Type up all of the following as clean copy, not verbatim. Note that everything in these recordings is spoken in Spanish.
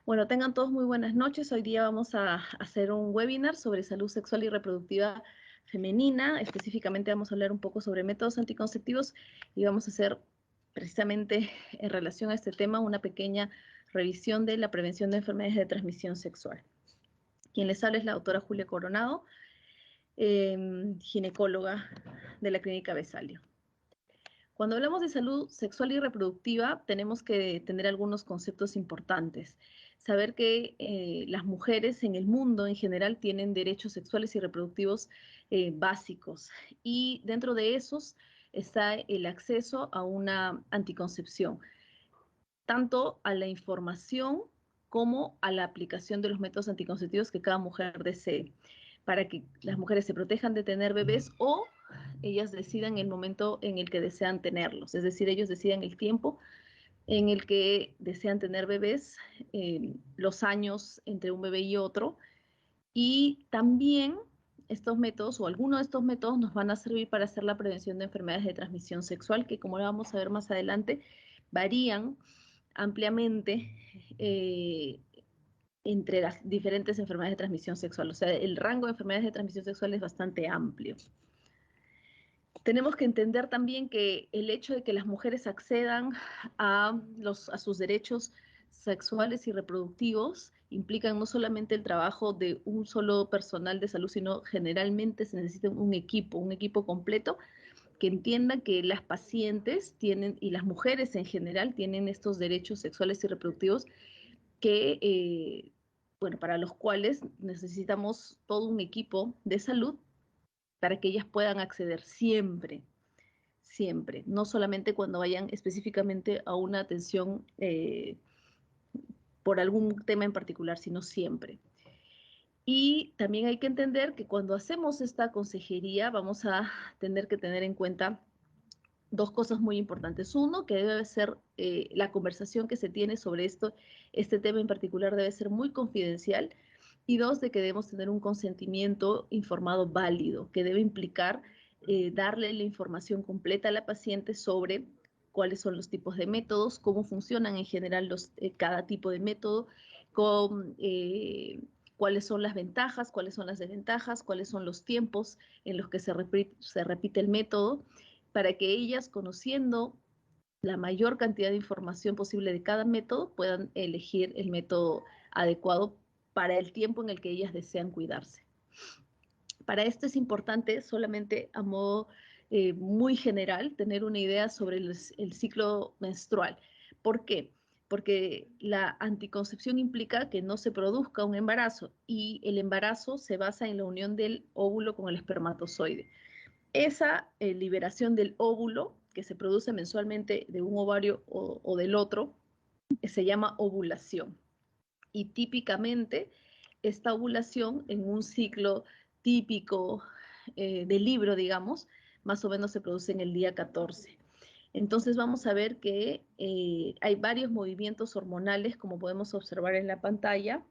Bueno, tengan todos muy buenas noches. Hoy día vamos a hacer un webinar sobre salud sexual y reproductiva femenina. Específicamente vamos a hablar un poco sobre métodos anticonceptivos y vamos a hacer precisamente en relación a este tema una pequeña revisión de la prevención de enfermedades de transmisión sexual. Quien les habla es la doctora Julia Coronado, ginecóloga de la Clínica Besalio. Cuando hablamos de salud sexual y reproductiva, tenemos que tener algunos conceptos importantes. Saber que las mujeres en el mundo en general tienen derechos sexuales y reproductivos básicos y dentro de esos está el acceso a una anticoncepción, tanto a la información como a la aplicación de los métodos anticonceptivos que cada mujer desee, para que las mujeres se protejan de tener bebés o ellas decidan el momento en el que desean tenerlos, es decir, ellos decidan el tiempo en el que desean tener bebés, los años entre un bebé y otro, y también estos métodos o algunos de estos métodos nos van a servir para hacer la prevención de enfermedades de transmisión sexual, que como lo vamos a ver más adelante, varían ampliamente entre las diferentes enfermedades de transmisión sexual. O sea, el rango de enfermedades de transmisión sexual es bastante amplio. Tenemos que entender también que el hecho de que las mujeres accedan a sus derechos sexuales y reproductivos implican no solamente el trabajo de un solo personal de salud, sino generalmente se necesita un equipo completo que entienda que las pacientes tienen, y las mujeres en general, tienen estos derechos sexuales y reproductivos que, bueno, para los cuales necesitamos todo un equipo de salud para que ellas puedan acceder siempre, siempre, no solamente cuando vayan específicamente a una atención por algún tema en particular, sino siempre. Y también hay que entender que cuando hacemos esta consejería vamos a tener que tener en cuenta dos cosas muy importantes. Uno, que debe ser la conversación que se tiene sobre este tema en particular debe ser muy confidencial. Y dos, de que debemos tener un consentimiento informado válido, que debe implicar darle la información completa a la paciente sobre cuáles son los tipos de métodos, cómo funcionan en general cada tipo de método, con, cuáles son las ventajas, cuáles son las desventajas, cuáles son los tiempos en los que se repite el método, para que ellas, conociendo la mayor cantidad de información posible de cada método, puedan elegir el método adecuado para el tiempo en el que ellas desean cuidarse. Para esto es importante, solamente a modo muy general, tener una idea sobre el ciclo menstrual. ¿Por qué? Porque la anticoncepción implica que no se produzca un embarazo y el embarazo se basa en la unión del óvulo con el espermatozoide. Esa liberación del óvulo que se produce mensualmente de un ovario o del otro se llama ovulación. Y típicamente esta ovulación en un ciclo típico del libro, digamos, más o menos se produce en el día 14. Entonces vamos a ver que hay varios movimientos hormonales, como podemos observar en la pantalla.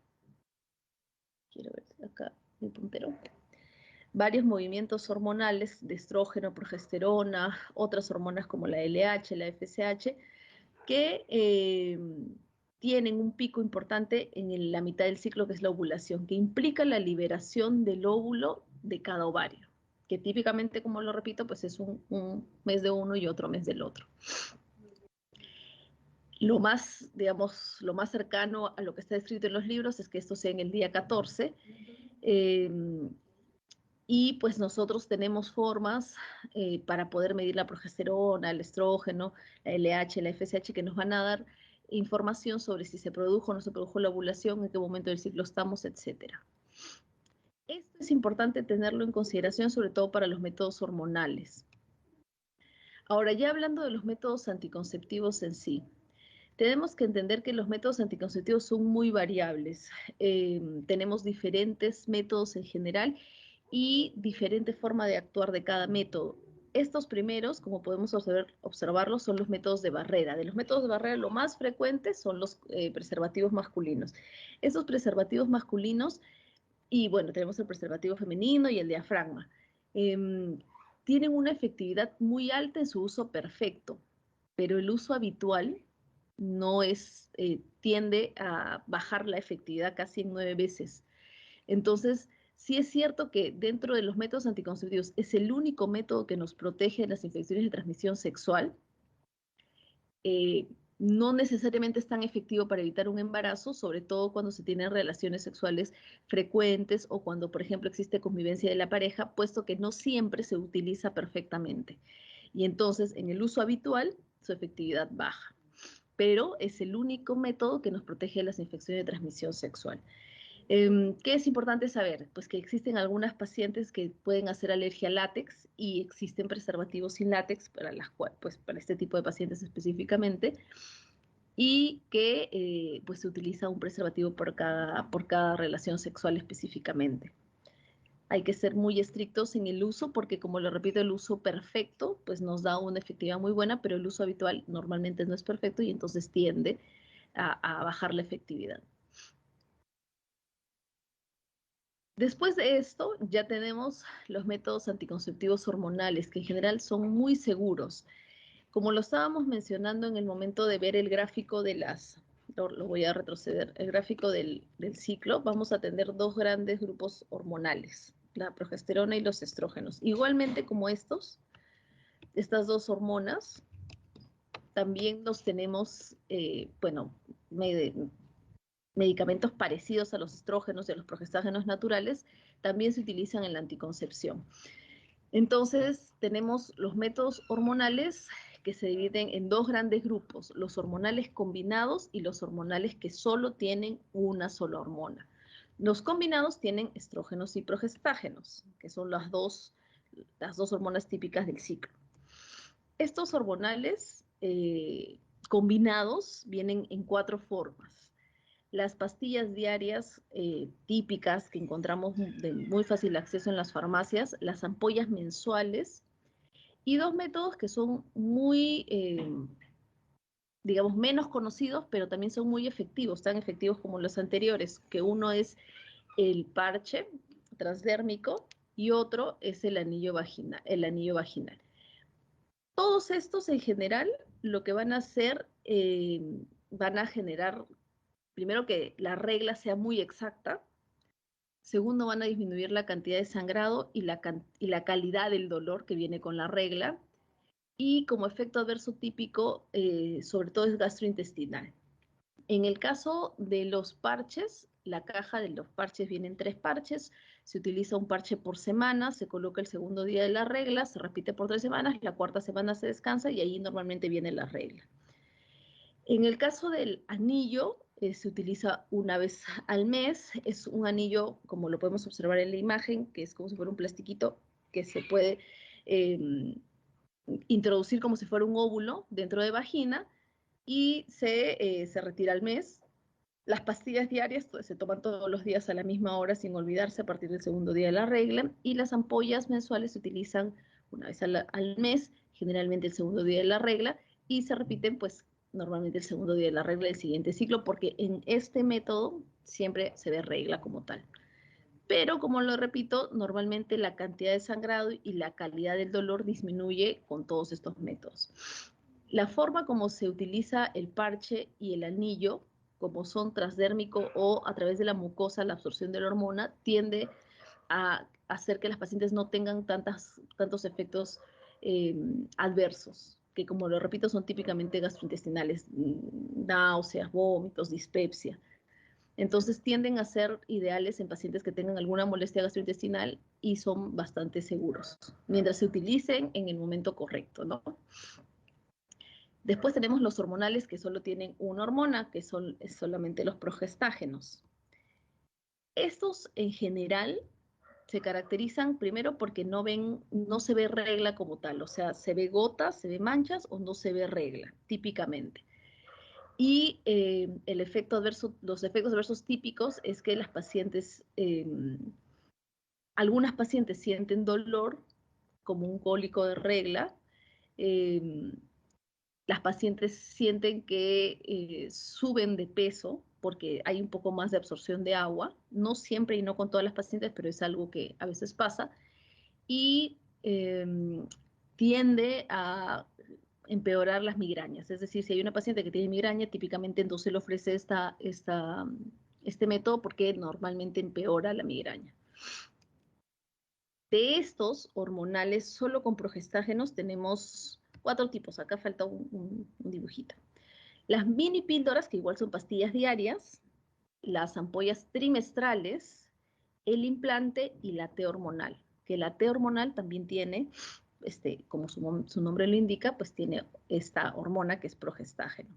Quiero ver acá el puntero. Varios movimientos hormonales de estrógeno, progesterona, otras hormonas como la LH, la FSH, que tienen un pico importante en la mitad del ciclo, que es la ovulación, que implica la liberación del óvulo de cada ovario, que típicamente, como lo repito, pues es un mes de uno y otro mes del otro. Lo más, digamos, lo más cercano a lo que está escrito en los libros es que esto sea en el día 14, y pues nosotros tenemos formas para poder medir la progesterona, el estrógeno, la LH, la FSH, que nos van a dar información sobre si se produjo o no se produjo la ovulación, en qué momento del ciclo estamos, etcétera. Esto es importante tenerlo en consideración, sobre todo para los métodos hormonales. Ahora, ya hablando de los métodos anticonceptivos en sí, tenemos que entender que los métodos anticonceptivos son muy variables. Tenemos diferentes métodos en general y diferente forma de actuar de cada método. Estos primeros, como podemos observarlos, son los métodos de barrera. De los métodos de barrera, lo más frecuente son los preservativos masculinos. Estos preservativos masculinos, y bueno, tenemos el preservativo femenino y el diafragma, tienen una efectividad muy alta en su uso perfecto, pero el uso habitual no es, tiende a bajar la efectividad casi en 9 veces. Entonces, sí es cierto que dentro de los métodos anticonceptivos es el único método que nos protege de las infecciones de transmisión sexual. eh, no necesariamente es tan efectivo para evitar un embarazo, sobre todo cuando se tienen relaciones sexuales frecuentes o cuando, por ejemplo, existe convivencia de la pareja, puesto que no siempre se utiliza perfectamente. Y entonces, en el uso habitual, su efectividad baja. Pero es el único método que nos protege de las infecciones de transmisión sexual. ¿Qué es importante saber? Pues que existen algunas pacientes que pueden hacer alergia al látex y existen preservativos sin látex para, pues, para este tipo de pacientes específicamente y que pues se utiliza un preservativo por cada relación sexual específicamente. Hay que ser muy estrictos en el uso porque, como lo repito, el uso perfecto pues nos da una efectividad muy buena, pero el uso habitual normalmente no es perfecto y entonces tiende a bajar la efectividad. Después de esto, ya tenemos los métodos anticonceptivos hormonales, que en general son muy seguros. Como lo estábamos mencionando en el momento de ver el gráfico de lo voy a retroceder, el gráfico del ciclo, vamos a tener dos grandes grupos hormonales, la progesterona y los estrógenos. Igualmente como estas dos hormonas, también los tenemos, bueno, medicamentos parecidos a los estrógenos y a los progestágenos naturales, también se utilizan en la anticoncepción. Entonces, tenemos los métodos hormonales que se dividen en dos grandes grupos, los hormonales combinados y los hormonales que solo tienen una sola hormona. Los combinados tienen estrógenos y progestágenos, que son las dos hormonas típicas del ciclo. Estos hormonales combinados vienen en cuatro formas. Las pastillas diarias típicas que encontramos de muy fácil acceso en las farmacias, las ampollas mensuales y dos métodos que son muy, digamos, menos conocidos, pero también son muy efectivos, tan efectivos como los anteriores, que uno es el parche transdérmico y otro es el anillo vaginal, Todos estos en general lo que van a hacer, van a generar, primero que la regla sea muy exacta. Segundo, van a disminuir la cantidad de sangrado y la calidad del dolor que viene con la regla. Y como efecto adverso típico, sobre todo es gastrointestinal. En el caso de los parches, la caja de los parches vienen 3 parches, se utiliza un parche por semana, se coloca el segundo día de la regla, se repite por 3 semanas, la cuarta semana se descansa y ahí normalmente viene la regla. En el caso del anillo, se utiliza una vez al mes. Es un anillo, como lo podemos observar en la imagen, que es como si fuera un plastiquito que se puede eh, introducir como si fuera un óvulo dentro de vagina y se retira al mes. Las pastillas diarias pues, se toman todos los días a la misma hora sin olvidarse a partir del segundo día de la regla y las ampollas mensuales se utilizan una vez al mes, generalmente el segundo día de la regla y se repiten pues normalmente el segundo día de la regla del siguiente ciclo porque en este método siempre se ve regla como tal. Pero como lo repito, normalmente la cantidad de sangrado y la calidad del dolor disminuye con todos estos métodos. La forma como se utiliza el parche y el anillo, como son transdérmico o a través de la mucosa, la absorción de la hormona, tiende a hacer que las pacientes no tengan tantos efectos adversos, que como lo repito son típicamente gastrointestinales, náuseas, vómitos, dispepsia. Entonces tienden a ser ideales en pacientes que tengan alguna molestia gastrointestinal y son bastante seguros, mientras se utilicen en el momento correcto, ¿no? Después tenemos los hormonales que solo tienen una hormona, que son solamente los progestágenos. Estos en general se caracterizan primero porque no se ve regla como tal, o sea, se ve gotas, se ve manchas o no se ve regla, típicamente. Y los efectos adversos típicos es que algunas pacientes sienten dolor como un cólico de regla, eh, las pacientes sienten que suben de peso porque hay un poco más de absorción de agua, no siempre y no con todas las pacientes, pero es algo que a veces pasa, y tiende a empeorar las migrañas. Es decir, si hay una paciente que tiene migraña, típicamente entonces se le ofrece este método porque normalmente empeora la migraña. De estos hormonales, solo con progestágenos tenemos 4 tipos. Acá falta un dibujito. Las mini píldoras, que igual son pastillas diarias, las ampollas trimestrales, el implante y la T hormonal. Que la T hormonal también tiene, como su nombre lo indica, pues tiene esta hormona que es progestágeno.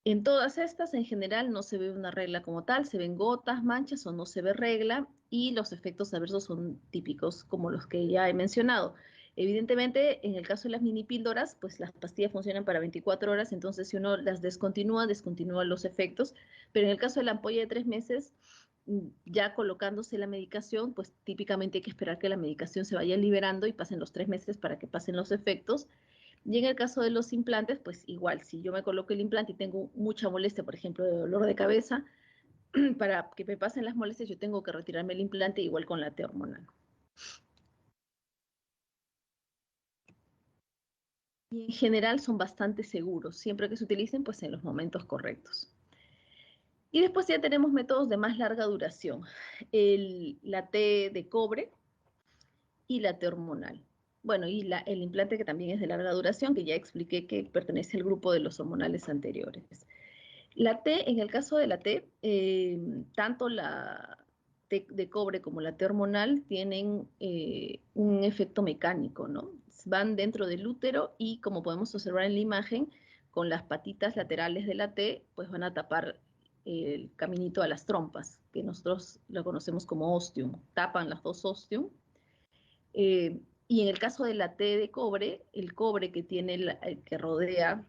En todas estas, en general, no se ve una regla como tal, se ven gotas, manchas o no se ve regla, y los efectos adversos son típicos, como los que ya he mencionado. Evidentemente, en el caso de las mini píldoras, pues las pastillas funcionan para 24 horas, entonces si uno las descontinúa, descontinúa los efectos, pero en el caso de la ampolla de 3 meses, ya colocándose la medicación, pues típicamente hay que esperar que la medicación se vaya liberando y pasen los 3 meses para que pasen los efectos. Y en el caso de los implantes, pues igual, si yo me coloco el implante y tengo mucha molestia, por ejemplo, de dolor de cabeza, para que me pasen las molestias, yo tengo que retirarme el implante igual con la T hormonal. Y en general son bastante seguros, siempre que se utilicen, pues en los momentos correctos. Y después ya tenemos métodos de más larga duración. La T de cobre y la T hormonal. Bueno, y el implante que también es de larga duración, que ya expliqué que pertenece al grupo de los hormonales anteriores. La T, en el caso de la T, tanto la T de cobre como la T hormonal tienen un efecto mecánico, ¿no? Van dentro del útero y como podemos observar en la imagen, con las patitas laterales de la T, pues van a tapar el caminito a las trompas, que nosotros lo conocemos como ostium. Tapan las dos ostium. Y en el caso de la T de cobre, el cobre que tiene que rodea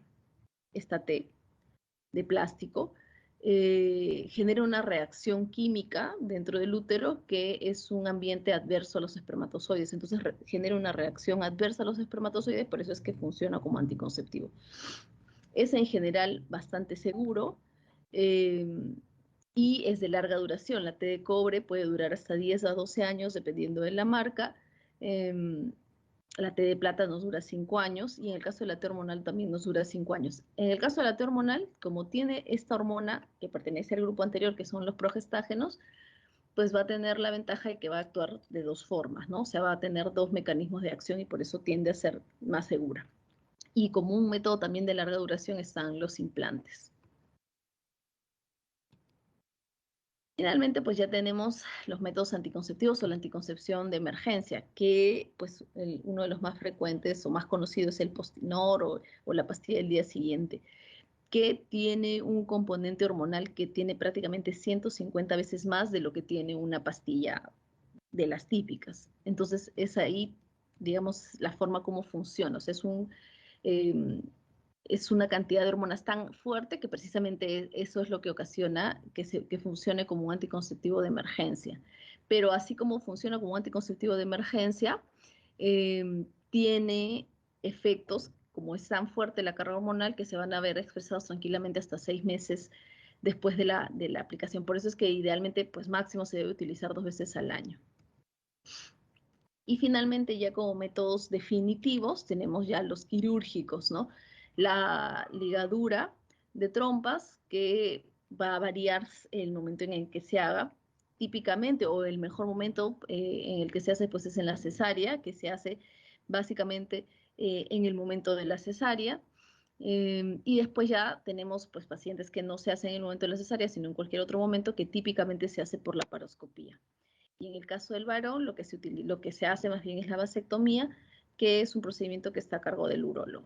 esta T, de plástico, genera una reacción química dentro del útero que es un ambiente adverso a los espermatozoides. Entonces genera una reacción adversa a los espermatozoides, por eso es que funciona como anticonceptivo. Es en general bastante seguro y es de larga duración. La T de cobre puede durar hasta 10 a 12 años dependiendo de la marca. La T de plata nos dura 5 años y en el caso de la T hormonal también nos dura 5 años. En el caso de la T hormonal, como tiene esta hormona que pertenece al grupo anterior, que son los progestágenos, pues va a tener la ventaja de que va a actuar de 2 formas, ¿no? O sea, va a tener 2 mecanismos de acción y por eso tiende a ser más segura. Y como un método también de larga duración están los implantes. Finalmente, pues ya tenemos los métodos anticonceptivos o la anticoncepción de emergencia, que pues uno de los más frecuentes o más conocidos es el Postinor o la pastilla del día siguiente, que tiene un componente hormonal que tiene prácticamente 150 veces más de lo que tiene una pastilla de las típicas. Entonces es ahí, digamos, la forma como funciona. O sea, eh, es una cantidad de hormonas tan fuerte que precisamente eso es lo que ocasiona que funcione como un anticonceptivo de emergencia. Pero así como funciona como un anticonceptivo de emergencia, tiene efectos, como es tan fuerte la carga hormonal, que se van a ver expresados tranquilamente hasta 6 meses después de la aplicación. Por eso es que idealmente, pues máximo se debe utilizar 2 veces al año. Y finalmente, ya como métodos definitivos, tenemos ya los quirúrgicos, ¿no? La ligadura de trompas, que va a variar el momento en el que se haga, típicamente, o el mejor momento en el que se hace, pues es en la cesárea, que se hace básicamente en el momento de la cesárea. Y después ya tenemos pues pacientes que no se hacen en el momento de la cesárea, sino en cualquier otro momento, que típicamente se hace por la paroscopía. Y en el caso del varón, lo que se hace más bien es la vasectomía, que es un procedimiento que está a cargo del urólogo.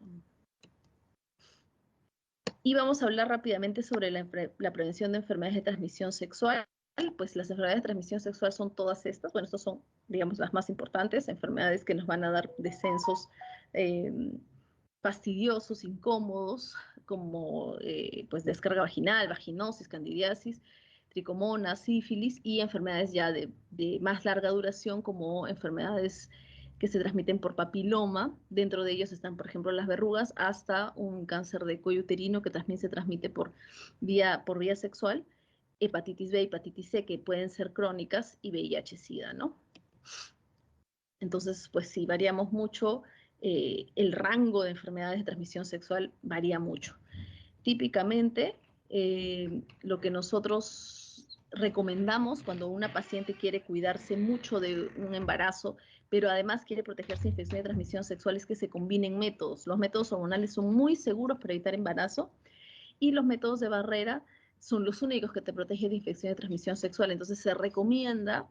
Y vamos a hablar rápidamente sobre la prevención de enfermedades de transmisión sexual. Pues las enfermedades de transmisión sexual son todas estas. Bueno, estas son, digamos, las más importantes, enfermedades que nos van a dar descensos eh, fastidiosos, incómodos, como pues descarga vaginal, vaginosis, candidiasis, tricomonas, sífilis y enfermedades ya de más larga duración como enfermedades que se transmiten por papiloma. Dentro de ellos están, por ejemplo, las verrugas, hasta un cáncer de cuello uterino que también se transmite por vía sexual, hepatitis B, hepatitis C, que pueden ser crónicas, y VIH-Sida, ¿no? Entonces, pues sí, variamos mucho el rango de enfermedades de transmisión sexual varía mucho. Típicamente, lo que nosotros recomendamos cuando una paciente quiere cuidarse mucho de un embarazo, pero además quiere protegerse de infección de transmisión sexual, es que se combinen métodos. Los métodos hormonales son muy seguros para evitar embarazo y los métodos de barrera son los únicos que te protegen de infección de transmisión sexual. Entonces se recomienda,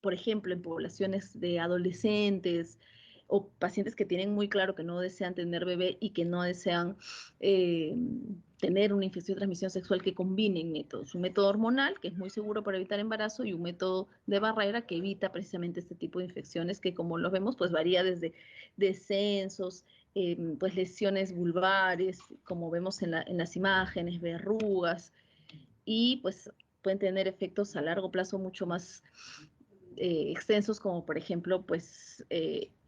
por ejemplo, en poblaciones de adolescentes o pacientes que tienen muy claro que no desean tener bebé y que no desean eh, tener una infección de transmisión sexual, que combinen métodos. Un método hormonal, que es muy seguro para evitar embarazo, y un método de barrera que evita precisamente este tipo de infecciones que, como lo vemos, pues varía desde descensos, pues lesiones vulvares, como vemos en las imágenes, verrugas, y pues pueden tener efectos a largo plazo mucho más extensos, como por ejemplo, pues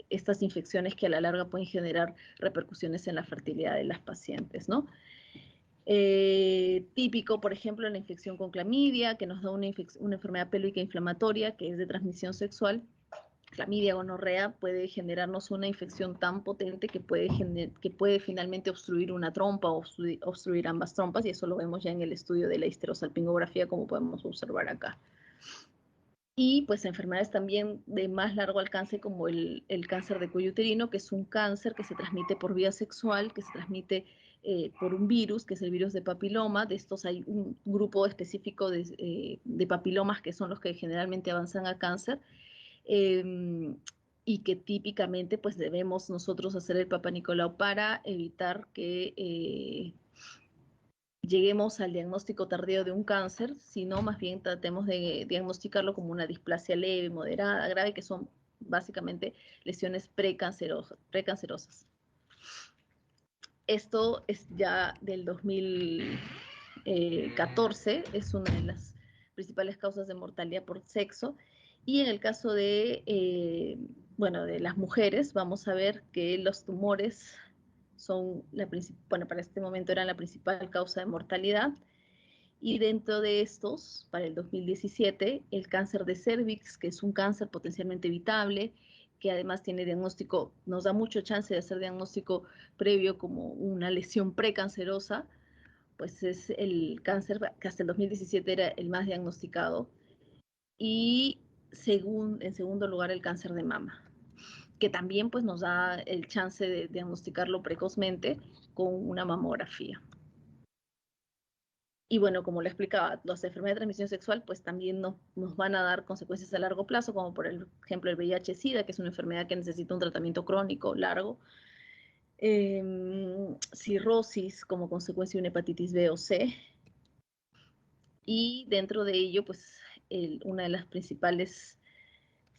estas infecciones que a la larga pueden generar repercusiones en la fertilidad de las pacientes, ¿no? Típico, por ejemplo, la infección con clamidia, que nos da una enfermedad pélvica inflamatoria que es de transmisión sexual. Clamidia, gonorrea, puede generarnos una infección tan potente que puede finalmente obstruir una trompa o obstruir ambas trompas, y eso lo vemos ya en el estudio de la histerosalpingografía, como podemos observar acá. Y pues enfermedades también de más largo alcance, como el cáncer de cuello uterino, que es un cáncer que se transmite por vía sexual, que se transmite por un virus, que es el virus de papiloma. De estos hay un grupo específico de papilomas que son los que generalmente avanzan a cáncer, eh, y que típicamente pues debemos nosotros hacer el Papa Nicolau para evitar que lleguemos al diagnóstico tardío de un cáncer, sino más bien tratemos de diagnosticarlo como una displasia leve, moderada, grave, que son básicamente lesiones precancerosas. Esto es ya del 2014, es una de las principales causas de mortalidad por sexo. Y en el caso bueno, de las mujeres, vamos a ver que los tumores son bueno, para este momento eran la principal causa de mortalidad. Y dentro de estos, para el 2017, el cáncer de cervix, que es un cáncer potencialmente evitable, que además tiene diagnóstico, nos da mucho chance de hacer diagnóstico previo como una lesión precancerosa, pues es el cáncer que hasta el 2017 era el más diagnosticado. Y en segundo lugar, el cáncer de mama, que también pues nos da el chance de diagnosticarlo precozmente con una mamografía. Y bueno, como le explicaba, las enfermedades de transmisión sexual pues también nos van a dar consecuencias a largo plazo, como por ejemplo el VIH-Sida, que es una enfermedad que necesita un tratamiento crónico largo, cirrosis como consecuencia de una hepatitis B o C, y dentro de ello pues una de las principales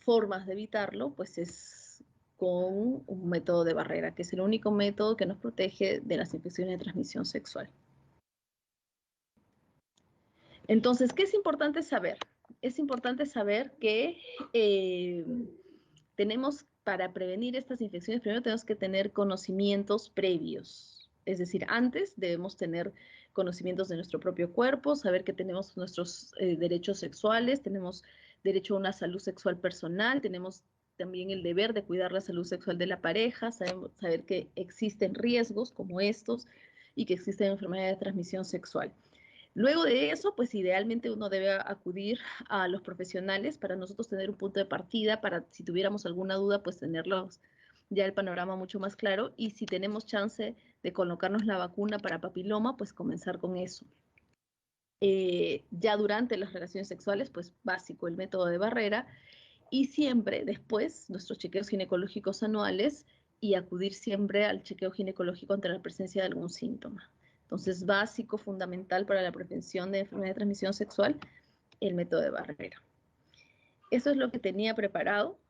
formas de evitarlo pues es con un método de barrera, que es el único método que nos protege de las infecciones de transmisión sexual. Entonces, ¿qué es importante saber? Es importante saber que tenemos, para prevenir estas infecciones, primero tenemos que tener conocimientos previos. Es decir, antes debemos tener conocimientos de nuestro propio cuerpo, saber que tenemos nuestros derechos sexuales, tenemos derecho a una salud sexual personal, tenemos también el deber de cuidar la salud sexual de la pareja, saber que existen riesgos como estos y que existen enfermedades de transmisión sexual. Luego de eso, pues idealmente uno debe acudir a los profesionales para nosotros tener un punto de partida, para si tuviéramos alguna duda, pues tenerlos ya el panorama mucho más claro, y si tenemos chance de colocarnos la vacuna para papiloma, pues comenzar con eso. Ya durante las relaciones sexuales, pues básico el método de barrera, y siempre después nuestros chequeos ginecológicos anuales, y acudir siempre al chequeo ginecológico ante la presencia de algún síntoma. Entonces, básico, fundamental para la prevención de enfermedad de transmisión sexual, el método de barrera. Eso es lo que tenía preparado.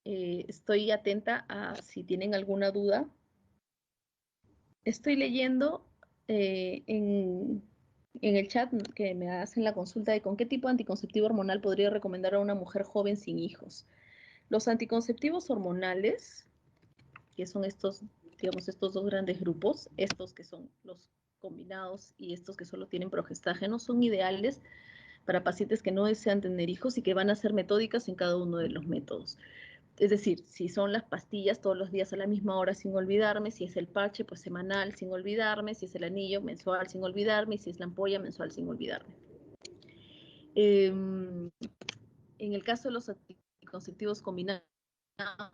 Estoy atenta a si tienen alguna duda. Estoy leyendo en el chat que me hacen la consulta de con qué tipo de anticonceptivo hormonal podría recomendar a una mujer joven sin hijos. Los anticonceptivos hormonales, que son estos, digamos, estos dos grandes grupos, estos que son los combinados y estos que solo tienen progestágeno, son ideales para pacientes que no desean tener hijos y que van a ser metódicas en cada uno de los métodos. Es decir, si son las pastillas todos los días a la misma hora sin olvidarme, si es el parche, pues semanal sin olvidarme, si es el anillo, mensual sin olvidarme, y si es la ampolla, mensual sin olvidarme. En el caso de los anticonceptivos combinados,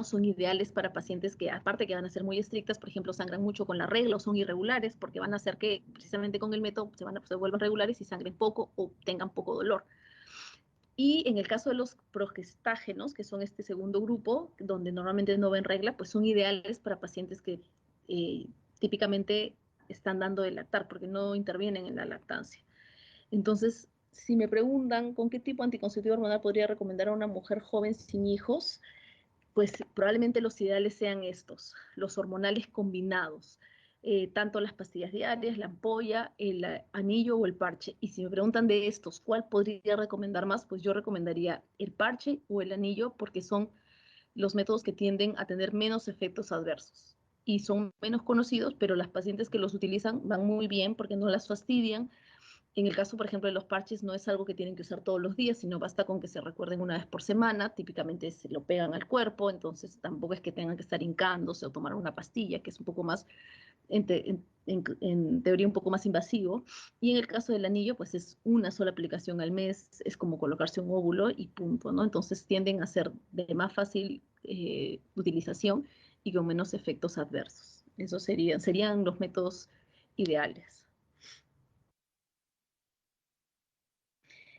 son ideales para pacientes que, aparte que van a ser muy estrictas, por ejemplo, sangran mucho con la regla o son irregulares, porque van a hacer que precisamente con el método se vuelvan regulares y sangren poco o tengan poco dolor. Y en el caso de los progestágenos, que son este segundo grupo, donde normalmente no ven regla, pues son ideales para pacientes que eh, típicamente están dando de lactar, porque no intervienen en la lactancia. Entonces, si me preguntan con qué tipo de anticonceptivo hormonal podría recomendar a una mujer joven sin hijos, pues probablemente los ideales sean estos, los hormonales combinados, tanto las pastillas diarias, la ampolla, el anillo o el parche. Y si me preguntan de estos, ¿cuál podría recomendar más? Pues yo recomendaría el parche o el anillo porque son los métodos que tienden a tener menos efectos adversos y son menos conocidos, pero las pacientes que los utilizan van muy bien porque no las fastidian. En el caso, por ejemplo, de los parches, no es algo que tienen que usar todos los días, sino basta con que se recuerden una vez por semana. Típicamente se lo pegan al cuerpo, entonces tampoco es que tengan que estar hincándose o tomar una pastilla, que es un poco más, en teoría, un poco más invasivo. Y en el caso del anillo, pues es una sola aplicación al mes, es como colocarse un óvulo y punto, ¿no? Entonces tienden a ser de más fácil utilización y con menos efectos adversos. Esos serían los métodos ideales.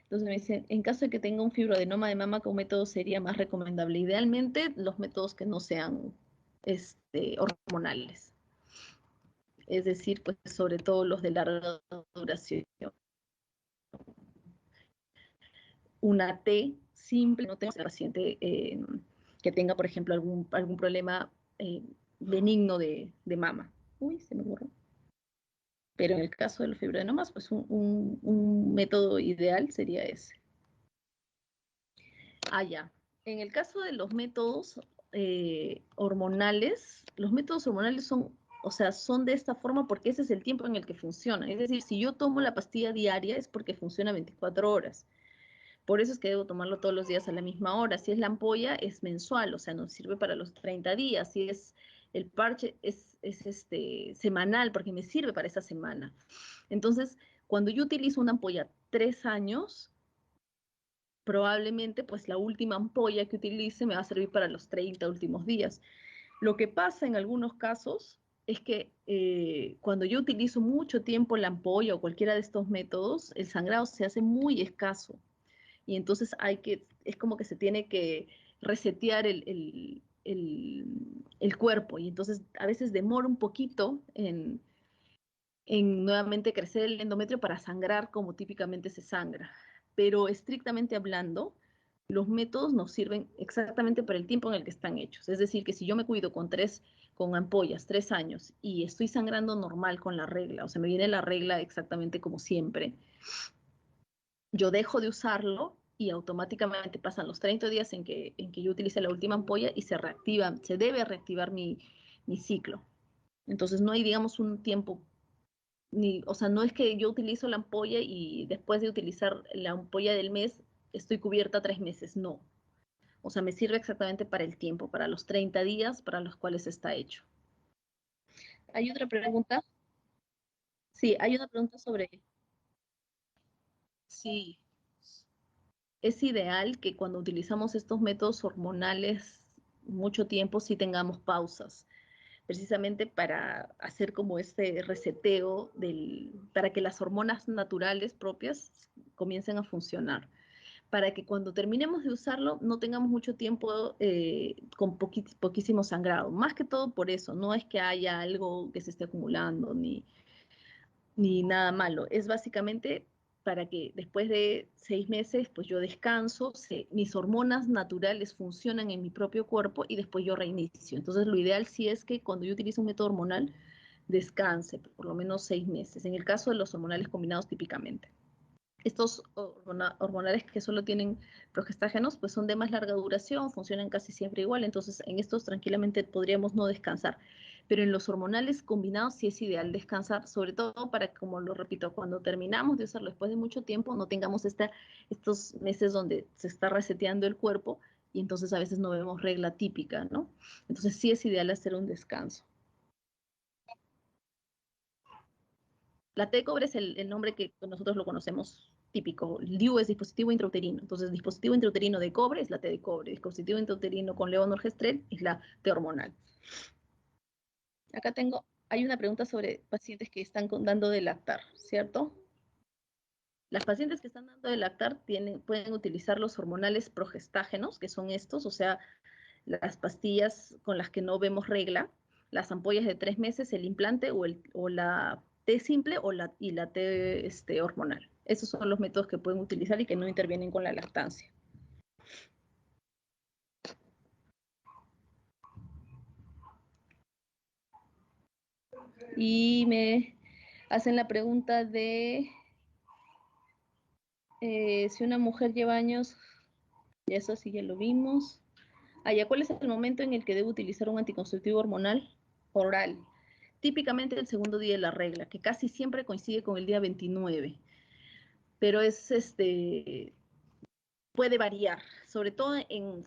Entonces me dicen, en caso de que tenga un fibroadenoma de mama, ¿qué método sería más recomendable? Idealmente, los métodos que no sean hormonales, es decir, pues sobre todo los de larga duración. Una T simple, no tengo paciente que tenga, por ejemplo, algún problema benigno de mama. Uy, se me borró. Pero en el caso de los fibroadenomas, pues un método ideal sería ese. Ah, ya. En el caso de los métodos hormonales son, o sea, son de esta forma porque ese es el tiempo en el que funcionan. Es decir, si yo tomo la pastilla diaria es porque funciona 24 horas. Por eso es que debo tomarlo todos los días a la misma hora. Si es la ampolla, es mensual, o sea, nos sirve para los 30 días. Si es el parche, es semanal, porque me sirve para esa semana. Entonces, cuando yo utilizo una ampolla 3 años, probablemente pues la última ampolla que utilice me va a servir para los 30 últimos días. Lo que pasa en algunos casos es que cuando yo utilizo mucho tiempo la ampolla o cualquiera de estos métodos, el sangrado se hace muy escaso y entonces es como que se tiene que resetear el cuerpo y entonces a veces demora un poquito en nuevamente crecer el endometrio para sangrar como típicamente se sangra. Pero estrictamente hablando, los métodos nos sirven exactamente para el tiempo en el que están hechos. Es decir, que si yo me cuido con ampollas, 3 años, y estoy sangrando normal con la regla, o sea, me viene la regla exactamente como siempre, yo dejo de usarlo y automáticamente pasan los 30 días en que yo utilice la última ampolla y se debe reactivar mi ciclo. Entonces no hay, digamos, un tiempo o sea, no es que yo utilizo la ampolla y después de utilizar la ampolla del mes estoy cubierta 3 meses, no. O sea, me sirve exactamente para el tiempo, para los 30 días para los cuales está hecho. ¿Hay otra pregunta? Sí, hay una pregunta sobre, sí, es ideal que cuando utilizamos estos métodos hormonales mucho tiempo sí tengamos pausas, precisamente para hacer como este reseteo para que las hormonas naturales propias comiencen a funcionar, para que cuando terminemos de usarlo no tengamos mucho tiempo con poquísimo sangrado. Más que todo por eso, no es que haya algo que se esté acumulando ni nada malo, es básicamente para que después de 6 meses pues yo descanso, mis hormonas naturales funcionan en mi propio cuerpo y después yo reinicio. Entonces lo ideal sí es que cuando yo utilizo un método hormonal descanse por lo menos 6 meses, en el caso de los hormonales combinados típicamente. Estos hormonales que solo tienen progestágenos, pues son de más larga duración, funcionan casi siempre igual, entonces en estos tranquilamente podríamos no descansar. Pero en los hormonales combinados sí es ideal descansar, sobre todo para, como lo repito, cuando terminamos de usarlo después de mucho tiempo, no tengamos estos meses donde se está reseteando el cuerpo y entonces a veces no vemos regla típica, ¿no? Entonces sí es ideal hacer un descanso. La T de cobre es el nombre que nosotros lo conocemos típico. El DIU es dispositivo intrauterino. Entonces, dispositivo intrauterino de cobre es la T de cobre. Dispositivo intrauterino con levonorgestrel es la T hormonal. Acá hay una pregunta sobre pacientes que están dando de lactar, ¿cierto? Las pacientes que están dando de lactar pueden utilizar los hormonales progestágenos, que son estos, o sea, las pastillas con las que no vemos regla, las ampollas de 3 meses, el implante o la T simple y la T hormonal. Esos son los métodos que pueden utilizar y que no intervienen con la lactancia. Y me hacen la pregunta de si una mujer lleva años, y eso sí ya lo vimos. ¿Cuál es el momento en el que debe utilizar un anticonceptivo hormonal oral? Típicamente el segundo día de la regla, que casi siempre coincide con el día 29, pero puede variar, sobre todo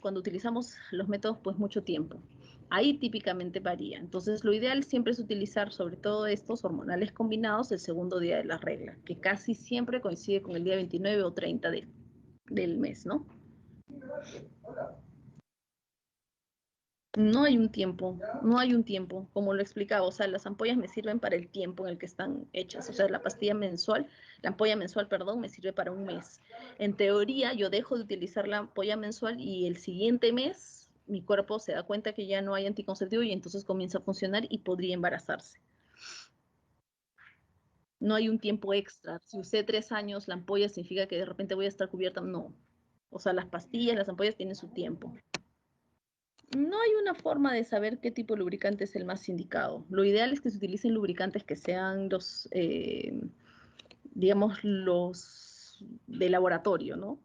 cuando utilizamos los métodos pues mucho tiempo. Ahí típicamente varía. Entonces lo ideal siempre es utilizar sobre todo estos hormonales combinados el segundo día de la regla, que casi siempre coincide con el día 29 o 30 del mes, ¿no? No hay un tiempo, no hay un tiempo, como lo explicaba, o sea, las ampollas me sirven para el tiempo en el que están hechas, o sea, la ampolla mensual, perdón, me sirve para un mes. En teoría, yo dejo de utilizar la ampolla mensual y el siguiente mes mi cuerpo se da cuenta que ya no hay anticonceptivo y entonces comienza a funcionar y podría embarazarse. No hay un tiempo extra. Si usé 3 años, la ampolla significa que de repente voy a estar cubierta, no. O sea, las pastillas, las ampollas tienen su tiempo. No hay una forma de saber qué tipo de lubricante es el más indicado. Lo ideal es que se utilicen lubricantes que sean digamos, los de laboratorio, ¿no?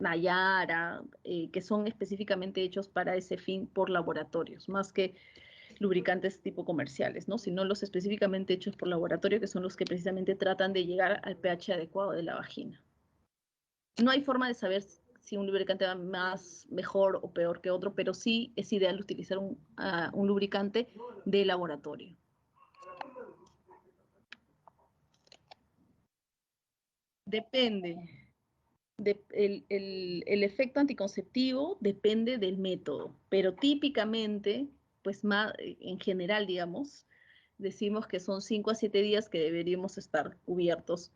Nayara, que son específicamente hechos para ese fin por laboratorios, más que lubricantes tipo comerciales, ¿no? Sino los específicamente hechos por laboratorio, que son los que precisamente tratan de llegar al pH adecuado de la vagina. No hay forma de saber si un lubricante va mejor o peor que otro, pero sí es ideal utilizar un lubricante de laboratorio. Depende. El efecto anticonceptivo depende del método, pero típicamente, pues más en general, digamos, decimos que son 5 a 7 días que deberíamos estar cubiertos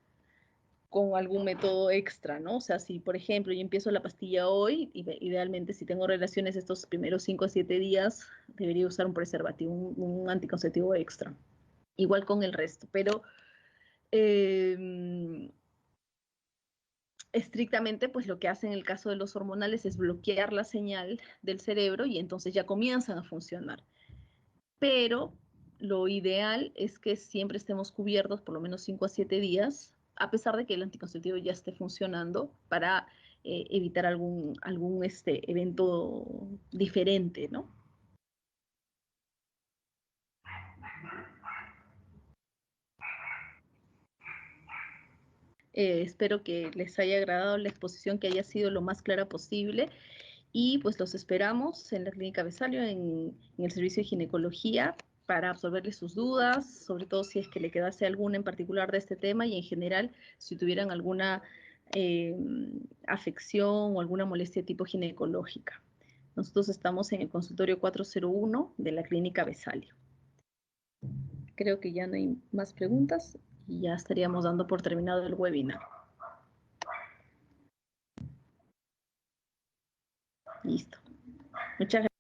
con algún método extra, ¿no? O sea, si por ejemplo yo empiezo la pastilla hoy, idealmente si tengo relaciones estos primeros 5 a 7 días, debería usar un preservativo, un anticonceptivo extra. Igual con el resto, pero eh, estrictamente, pues lo que hacen en el caso de los hormonales es bloquear la señal del cerebro y entonces ya comienzan a funcionar. Pero lo ideal es que siempre estemos cubiertos por lo menos 5 a 7 días, a pesar de que el anticonceptivo ya esté funcionando, para evitar algún evento diferente, ¿no? Espero que les haya agradado la exposición, que haya sido lo más clara posible y pues los esperamos en la Clínica Besalio, en el servicio de ginecología, para absolverles sus dudas, sobre todo si es que le quedase alguna en particular de este tema y en general si tuvieran alguna eh, afección o alguna molestia de tipo ginecológica. Nosotros estamos en el consultorio 401 de la Clínica Besalio. Creo que ya no hay más preguntas y ya estaríamos dando por terminado el webinar. Listo. Muchas gracias.